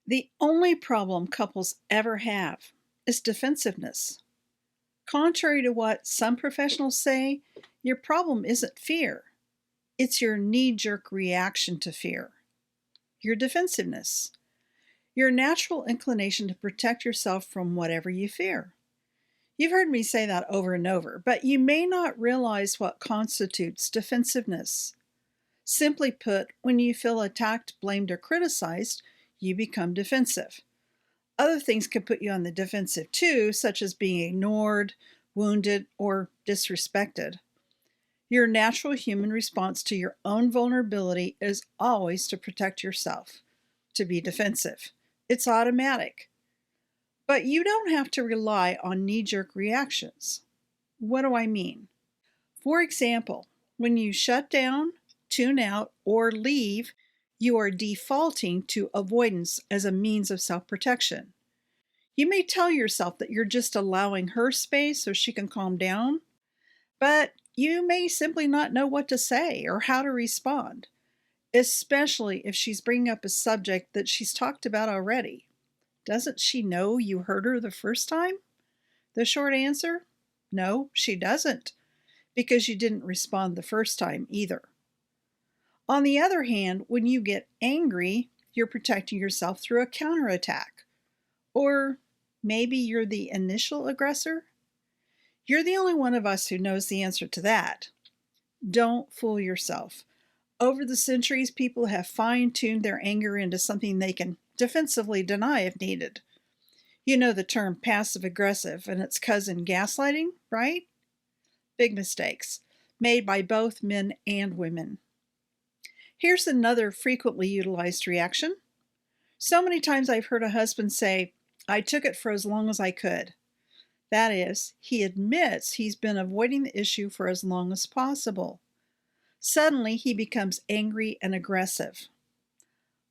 The only problem couples ever have is defensiveness. Contrary to what some professionals say, your problem isn't fear. It's your knee jerk reaction to fear, your defensiveness, your natural inclination to protect yourself from whatever you fear. You've heard me say that over and over, but you may not realize what constitutes defensiveness. Simply put, when you feel attacked, blamed, or criticized, you become defensive. Other things can put you on the defensive too, such as being ignored, wounded, or disrespected. Your natural human response to your own vulnerability is always to protect yourself, to be defensive. It's automatic. But you don't have to rely on knee-jerk reactions. What do I mean? For example, when you shut down, tune out, or leave, you are defaulting to avoidance as a means of self-protection. You may tell yourself that you're just allowing her space so she can calm down, but you may simply not know what to say or how to respond, especially if she's bringing up a subject that she's talked about already. Doesn't she know you heard her the first time? The short answer? No, she doesn't, because you didn't respond the first time either. On the other hand, when you get angry, you're protecting yourself through a counterattack. Or maybe you're the initial aggressor? You're the only one of us who knows the answer to that. Don't fool yourself. Over the centuries, people have fine-tuned their anger into something they can defensively deny if needed. You know the term passive-aggressive and its cousin gaslighting, right? Big mistakes, made by both men and women. Here's another frequently utilized reaction. So many times I've heard a husband say, "I took it for as long as I could." That is, he admits he's been avoiding the issue for as long as possible. Suddenly, he becomes angry and aggressive.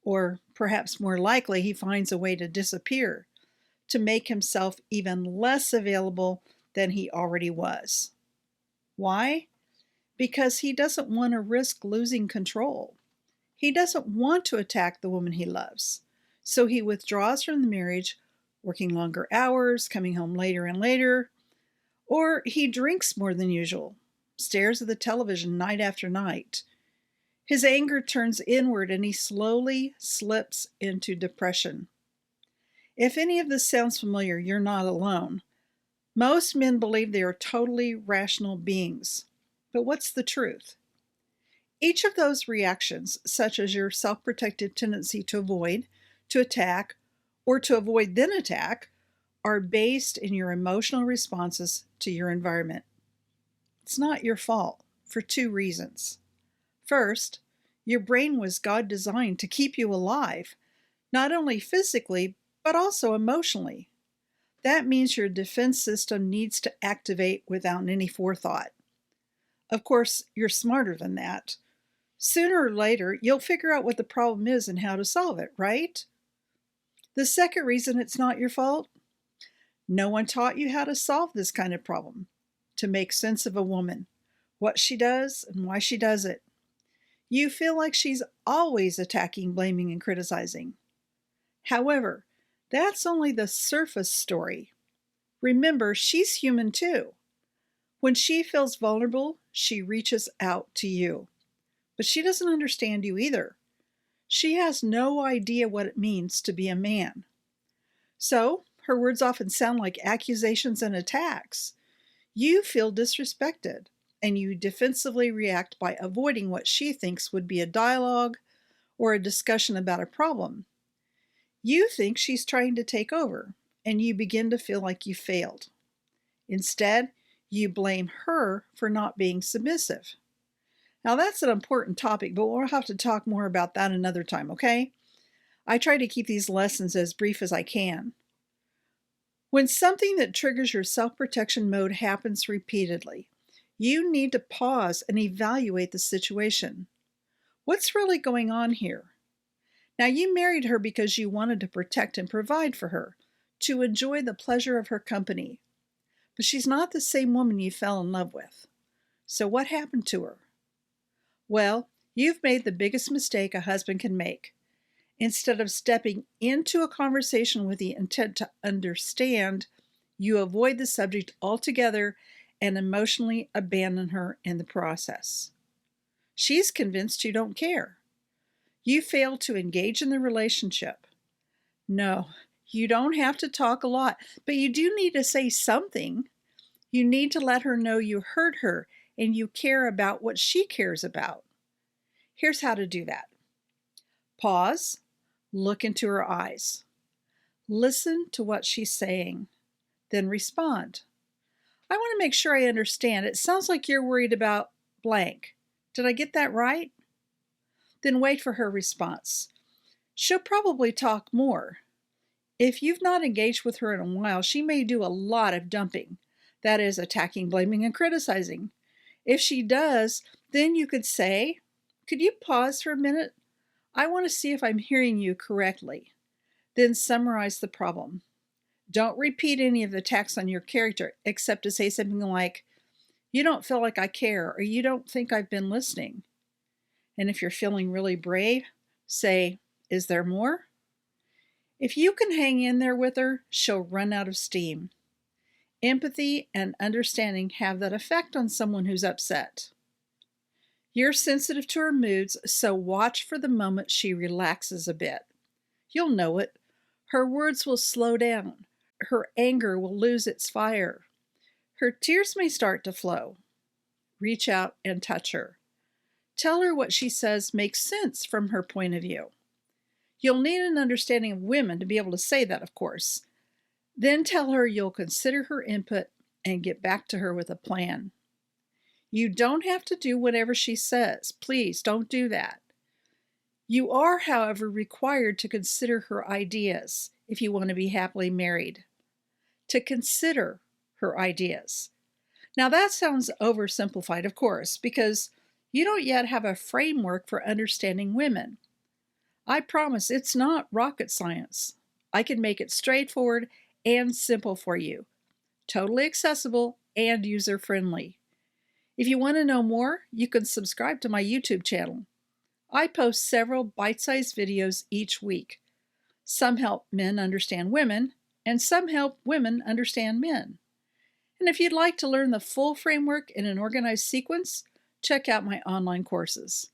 Or perhaps more likely, he finds a way to disappear, to make himself even less available than he already was. Why? Because he doesn't want to risk losing control. He doesn't want to attack the woman he loves. So he withdraws from the marriage, working longer hours, coming home later and later, or he drinks more than usual, stares at the television night after night. His anger turns inward and he slowly slips into depression. If any of this sounds familiar, you're not alone. Most men believe they are totally rational beings. But what's the truth? Each of those reactions, such as your self-protective tendency to avoid, to attack, or to avoid then attack, are based in your emotional responses to your environment. It's not your fault for two reasons. First, your brain was God designed to keep you alive, not only physically, but also emotionally. That means your defense system needs to activate without any forethought. Of course, you're smarter than that. Sooner or later, you'll figure out what the problem is and how to solve it, right? The second reason it's not your fault: no one taught you how to solve this kind of problem, to make sense of a woman, what she does and why she does it. You feel like she's always attacking, blaming, and criticizing. However, that's only the surface story. Remember, she's human too. When she feels vulnerable, she reaches out to you. But she doesn't understand you either. She has no idea what it means to be a man. So, her words often sound like accusations and attacks. You feel disrespected, and you defensively react by avoiding what she thinks would be a dialogue or a discussion about a problem. You think she's trying to take over, and you begin to feel like you failed. Instead, you blame her for not being submissive. Now, that's an important topic, but we'll have to talk more about that another time, okay? I try to keep these lessons as brief as I can. When something that triggers your self-protection mode happens repeatedly, you need to pause and evaluate the situation. What's really going on here? Now, you married her because you wanted to protect and provide for her, to enjoy the pleasure of her company. But she's not the same woman you fell in love with. So what happened to her? Well, you've made the biggest mistake a husband can make, Instead of stepping into a conversation with the intent to understand, you avoid the subject altogether and emotionally abandon her in the process. She's convinced you don't care. You fail to engage in the relationship. No, you don't have to talk a lot, but you do need to say something. You need to let her know you heard her and you care about what she cares about. Here's how to do that. Pause, look into her eyes. Listen to what she's saying, then respond. I want to make sure I understand. It sounds like you're worried about blank. Did I get that right? Then wait for her response. She'll probably talk more. If you've not engaged with her in a while, she may do a lot of dumping. That is, attacking, blaming, and criticizing. If she does, then you could say, "Could you pause for a minute? I want to see if I'm hearing you correctly." Then summarize the problem. Don't repeat any of the attacks on your character, except to say something like, "You don't feel like I care," or "You don't think I've been listening." And if you're feeling really brave, say, "Is there more?" If you can hang in there with her, she'll run out of steam. Empathy and understanding have that effect on someone who's upset. You're sensitive to her moods, so watch for the moment she relaxes a bit. You'll know it. Her words will slow down. Her anger will lose its fire. Her tears may start to flow. Reach out and touch her. Tell her what she says makes sense from her point of view. You'll need an understanding of women to be able to say that, of course. Then tell her you'll consider her input and get back to her with a plan. You don't have to do whatever she says. Please don't do that. You are, however, required to consider her ideas if you want to be happily married. To consider her ideas. Now that sounds oversimplified, of course, because you don't yet have a framework for understanding women. I promise it's not rocket science. I can make it straightforward and simple for you, totally accessible and user-friendly. If you want to know more, you can subscribe to my YouTube channel. I post several bite-sized videos each week. Some help men understand women, and some help women understand men. And if you'd like to learn the full framework in an organized sequence, check out my online courses.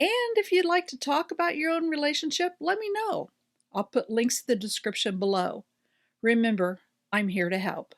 And if you'd like to talk about your own relationship, let me know. I'll put links in the description below. Remember, I'm here to help.